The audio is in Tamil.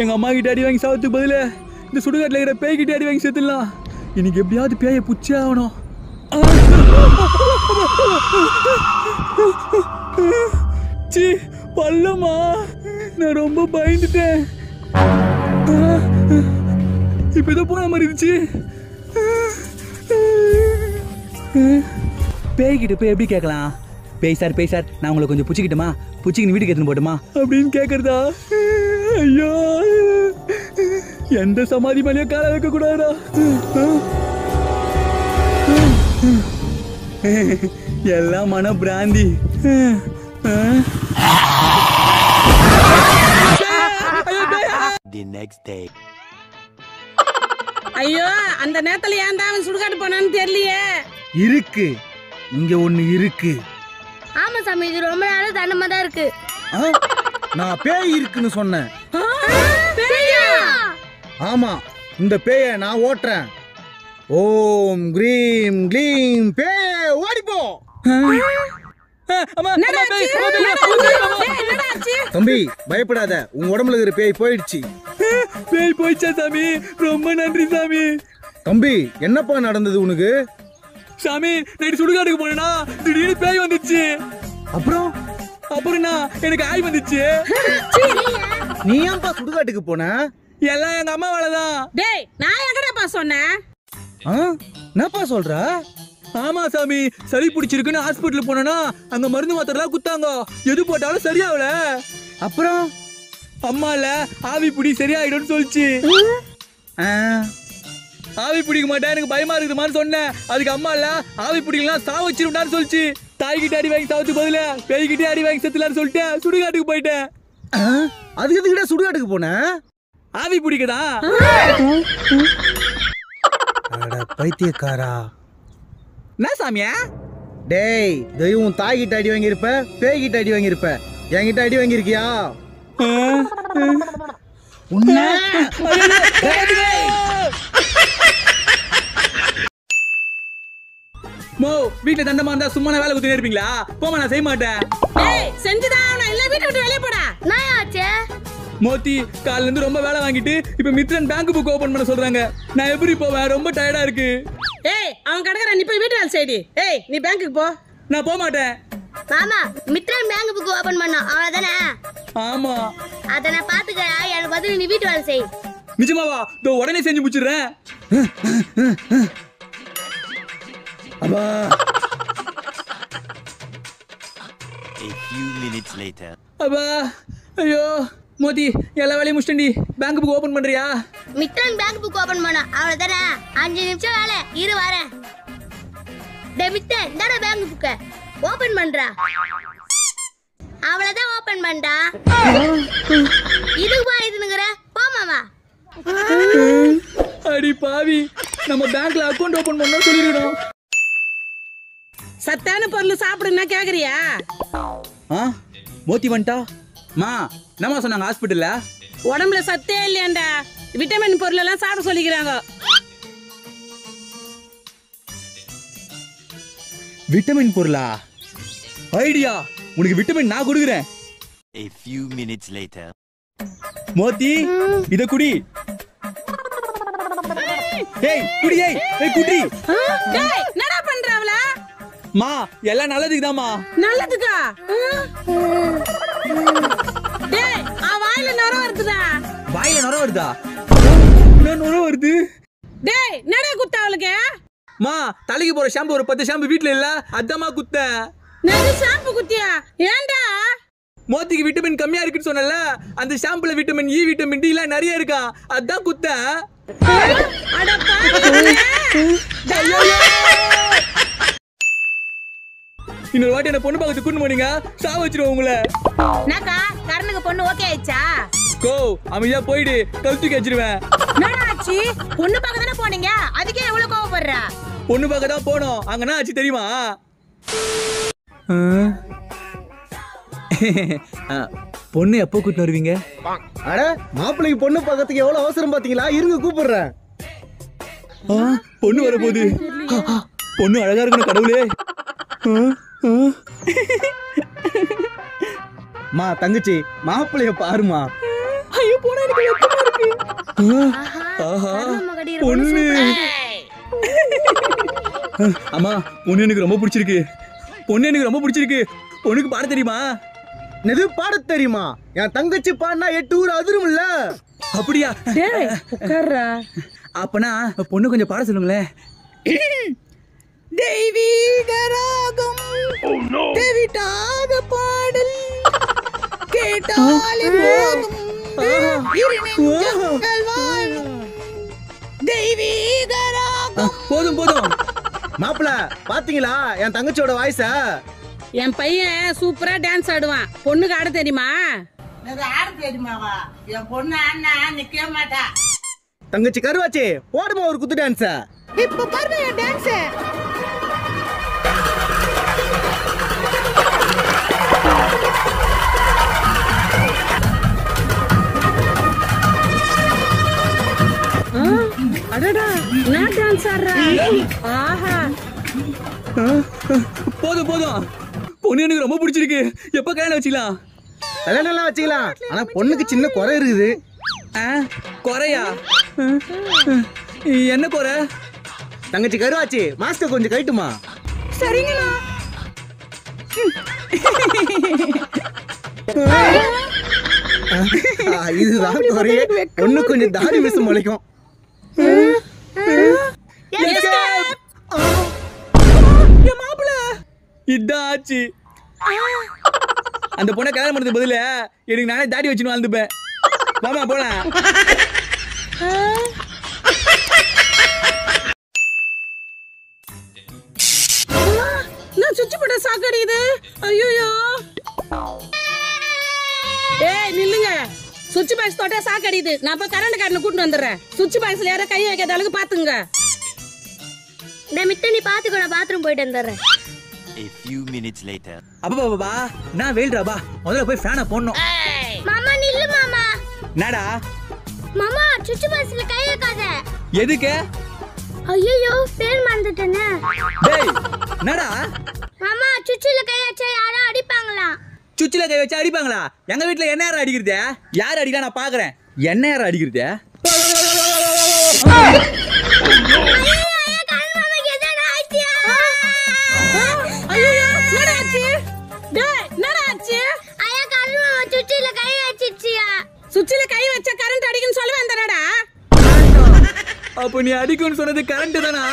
எங்க அம்மா கிட்ட அடி வாங்கி சாவத்துக்கு பதில் இந்த சுடுகாட்டில் இருக்கிற பேய் கிட்ட அடி வாங்கி சேர்த்துடலாம். இன்னைக்கு எப்படியாவது பேயை புச்சே ஆகணும். சி பல்லமா, நான் ரொம்ப பயந்துட்டேன். இப்ப ஏதோ போன மாதிரி இருந்துச்சு. பேய்கிட்ட போய் எப்படி கேட்கலாம்? பேய் சார் நான் உங்களை கொஞ்சம் புச்சிக்கிட்டுமா, புச்சிக்கின்னு வீட்டுக்கு எடுத்துன்னு போட்டுமா அப்படின்னு கேட்கறதா? ஐயோ, எந்த சமாதி மேலேயும் கால வைக்க கூடாதா? எல்லாம் மன பிராந்தி. ஐயோ, அந்த நேரத்துல ஏன் தான் அவன் சுடுகாட்டு போனான்னு தெரியலையே. இருக்கு, இங்க ஒண்ணு இருக்கு. ஆமா சாமி, இது ரொம்ப நாளா தண்டமா தான் இருக்கு. நான் பேய் இருக்குன்னு சொன்னேன். பேயா? ஆமா, இந்த பேயை நான் ஓட்டுறேன். ஓம் கிரீம் க்ளீம் பேய் ஓடிப்போ. தம்பி பயப்படாத, உங்க உடம்புல இருக்கிற பேய் போயிடுச்சு. பேய் போயிடுச்சா சாமி? ரொம்ப நன்றி சாமி. தம்பி என்னப்பா நடந்தது உனக்கு? சாமி, நைட்டு சுடுகாட்டுக்கு போனா திடீர்னு பேய் வந்துச்சு. அப்புறம் எனக்கு ஆய் வந்துச்சு. நீ ஏன்பா சுடுகாட்டுக்கு போன? எல்லாம் எங்க அம்மா வேலைதான். டேய், நான் எங்கடா சொன்னேன்? என்னப்பா சொல்ற? ஆமா சாமி, சளி பிடிச்சிருக்குன்னு ஹாஸ்பிட்டல் போனா அங்க மருந்து மாத்திரலாம் குத்தாங்க. எது போட்டாலும் சரியாவல. அப்புறம் அம்மால ஆவி பிடி சரியாயிடும்னு சொல்லிச்சு. ஆவி பிடிக்க மாட்டேன், எனக்கு பயமா இருக்குது மாதிரி சொன்னேன். அதுக்கு அம்மா இல்ல ஆவி பிடிக்கலாம் சாவ வச்சிருந்தான்னு சொல்லிச்சு. தாய்கிட்ட அடி வாங்கி சாவத்துக்கு பதில பேய்கிட்டே அடி வாங்கி செத்துலான்னு சொல்லிட்டு சுடுகாட்டுக்கு போயிட்டேன். அதுக்கு எதுக்கிட்ட சுடுகாட்டுக்கு போன? ஆவி பிடிக்கதா? பைத்தியக்காரா. என்ன சாமியா? டேய், தெய்வம் தாய்கிட்ட அடி வாங்கியிருப்ப, பேய்கிட்ட அடி வாங்கியிருப்ப, என்கிட்ட அடி வாங்கியிருக்கியா? மோ, வீட்டுல தண்டமா இருந்தா சும்மா வேலை குத்தினே இருப்பீங்களா? போமா, நான் செய்ய மாட்டேன். டேய், செஞ்சுதான் நான் இல்ல, வீட்டை விட்டு வெளிய போடா. நான் ஆச்சே மோத்தி, காலைல இருந்து ரொம்ப வேலை வாங்கிட்டு இப்ப மித்ரன் பேங்க் புக் ஓபன் பண்ண சொல்றாங்க. நான் எப்படி போவேன்? ரொம்ப டயர்டா இருக்கு. ஏய், அவன் கடக்குறான், நீ போய் வீட்டு வேலை செய்டி. ஏய், நீ பேங்க்குக்கு போ. நான் போக மாட்டேன். மாமா, மித்ரன் பேங்க் புக் ஓபன் பண்ணோம், அவ்வளவுதானே? ஆமா, அத நான் பாத்துக்கிறேன். எனக்கு பதில் நீ வீட்டு வேலை செய். நிஜமாவா? இதோ உடனே செஞ்சு முடிச்சிடுறேன். அப்பா. A few minutes later. அப்பா, ஐயோ மோதி, எல்லா வேலையும் முடிச்சிட்டேன்டி. பேங்க் புக் ஓபன் பண்றியா? மித்ரன் பேங்க் புக் ஓபன் பண்ணோம், அவ்வளவுதானே? 5 நிமிஷம் வேலை, இரு வரேன். டேய் மித்ரன், இந்தாடா பேங்க் புக்க ஓபன் பண்றா. அவ்வளவுதான் ஓபன் பண்ணா. இதுவா இதுங்கற? போ மாமா. அடி பாவி, நம்ம பேங்க்ல அக்கவுண்ட் ஓபன் பண்ணனும் சொல்லிருக்கோம். சத்தான பொருள் சாப்பிடுன்னா கேக்குறியா? மோத்தி வந்துட்டா? மா, என்னமா சொன்னாங்க ஹாஸ்பிட்டல்ல? உடம்புல சத்தே இல்லையாண்டா, விட்டமின் பொருள் எல்லாம் சாப்பிட சொல்லிக்கிறாங்க. விட்டமின் பொருளா? ஐடியா, உனக்கு விட்டமின் நான் கொடுக்குறேன். A few minutes later. மோத்தி, இத குடி. ஏய் குடி, ஏய் குடி. டேய், என்னடா பண்றவள? மா, எல்லாம் நல்லதுக்குதாம்மா. நல்லதுக்கா? டேய், வாயில நுர வருதுடா. வாயில நுர வருதா? என்ன நுர வருது? டேய், என்னடா குத்த அவளுக்கு? மா, தலைக்கு போற ஷாம்பு ஒரு 10 ஷாம்பு வீட்ல இல்ல, அதாம்மா குத்த. நான் ஷாம்பு குத்தியா? ஏன்டா? மோத்திக்கு விட்டமின் கம்மியா இருக்குன்னு சொன்னல, அந்த ஷாம்புல விட்டமின் இ, விட்டமின் டி எல்லாம் நிறைய இருக்கா, அதான் குத்த. அட பாவி. இன்னொரு வாட்டி என்ன பொண்ணு பார்க்கறதுக்கு கூட்டிட்டு போனீங்க, சாவ வச்சிருவோம் உங்களை. என்னக்கா, கரனுக்கு பொண்ணு ஓகே ஆயிச்சா? கோ, அமைதியா போயிடு, கழுத்துக்கு வச்சிருவேன். என்னடா ஆச்சு? பொண்ணு பார்க்க தானே போனீங்க, அதுக்கே எவ்வளவு கோவப்படுற? பொண்ணு பார்க்க தான் போனோம், அங்க என்ன ஆச்சு தெரியுமா? பொண்ணு எப்போ கூட்டிட்டு வருவீங்க? அட, மாப்பிள்ளைக்கு பொண்ணு பார்க்கறதுக்கு எவ்வளவு அவசரம் பாத்தீங்களா? இருங்க கூப்பிடுறேன். பொண்ணு வரப்போகுது. பொண்ணு அழகா இருக்கணும் கடவுளே. மா தங்கச்சி மாப்பிள்ளைய பாருமா. ஐயோ போடா எனக்கு வெக்கமா இருக்கு. ஆஹா மகடி பொண்ணு. அம்மா பொண்ணு எனக்கு ரொம்ப பிடிச்சிருக்கு. பொண்ணு எனக்கு ரொம்ப பிடிச்சிருக்கு. பொண்ணுக்கு பாட தெரியுமா? எது பாட தெரியுமா? என் தங்கச்சி பாடினா 8 ஊர் அதிரும்ல. அப்படியா? டேய் உட்கார்றா. அப்பனா பொண்ணு கொஞ்சம் பாட சொல்லுங்களேன். தெய்வீக ராகம் தெவிட்டாத பாடல் கேட்டாலே போதும் இருநெஞ்சங்கள் வாழும் தெய்வீக ராகம். போதும் போதும். மாப்பிள்ள பாத்தீங்களா என் தங்கச்சியோட வாய்ஸ? என் பையன் சூப்பரா டான்ஸ் ஆடுவான். பொண்ணுக்கு ஆட தெரியுமா? ஆட தெரியுமாவா? என் பொண்ணு அண்ணா நிக்க மாட்டா. தங்கச்சி கருவாச்சி போடுமா ஒரு குத்து டான்ஸ. இப்ப பாருங்க என் டான்ஸ். அடடா நான் டான்ஸ் ஆடுறேன். ஆஹா போதும் போதும். பொண்ணு எனக்கு ரொம்ப பிடிச்சிருக்கு. எப்ப கல்யாணம் வச்சுக்கலாம்? கல்யாணம் எல்லாம் வச்சுக்கலாம். ஆனா பொண்ணுக்கு சின்ன குறை இருக்குது. குறையா? என்ன குறை? தங்கச்சி கருவாச்சி மாஸ்டர் கொஞ்சம் கட்டுமா? சரிங்களா? இதுதான் குறையே. பொண்ணு கொஞ்சம் தாடி மிஸ் முளைக்கும். இதான் ஆச்சு. அந்த பொண்ணை கல்யாணம் பண்ணது பதில எனக்கு நானே தாடி வச்சுன்னு வாழ்ந்துப்பேன். மாமா போலாம். நான் சுவிட்ச் போட சாக்கடிக்குது. ஐயோ ஏய் நில்லுங்க. சுவிட்ச் பாக்ஸ் தொட்டா சாக்கடிக்குது. நான் இப்ப கரண்ட் கார்டுல கூட்டிட்டு வந்துடுறேன். சுவிட்ச் பாக்ஸ்ல யார கை வைக்காத அளவுக்கு பாத்துங்க. மித்த நீ பாத்துக்கோ, பாத்ரூம் போயிட்டு வந்துடுறேன். A few minutes later. அப்பா பாபா நான் வெயில்றாபா. முதல்ல போய் ஃபேனை போடணும். மாமா நில்லு மாமா. நாடா மாமா சுச்சு பாக்ஸ்ல கை வைக்காத. எதுக்கு? ஐயோ பேர் மறந்துட்டேனே. டேய் நாடா. மாமா சுச்சுல கை வச்சா யாரும் அடிப்பாங்களா? சுச்சில கை வச்சா அடிப்பாங்களா? எங்க வீட்ல என்ன யாரும் அடிக்கிறது? யார் அடிக்கலாம் நான் பாக்குறேன். என்ன யாரும் அடிக்கிறது? சுவிட்ச்ல கை வச்சா கரண்ட் அடிக்குன்னு சொல்ல வந்தனடா. அப்ப நீ அடிக்கும்னு சொன்னது கரண்ட் தானா?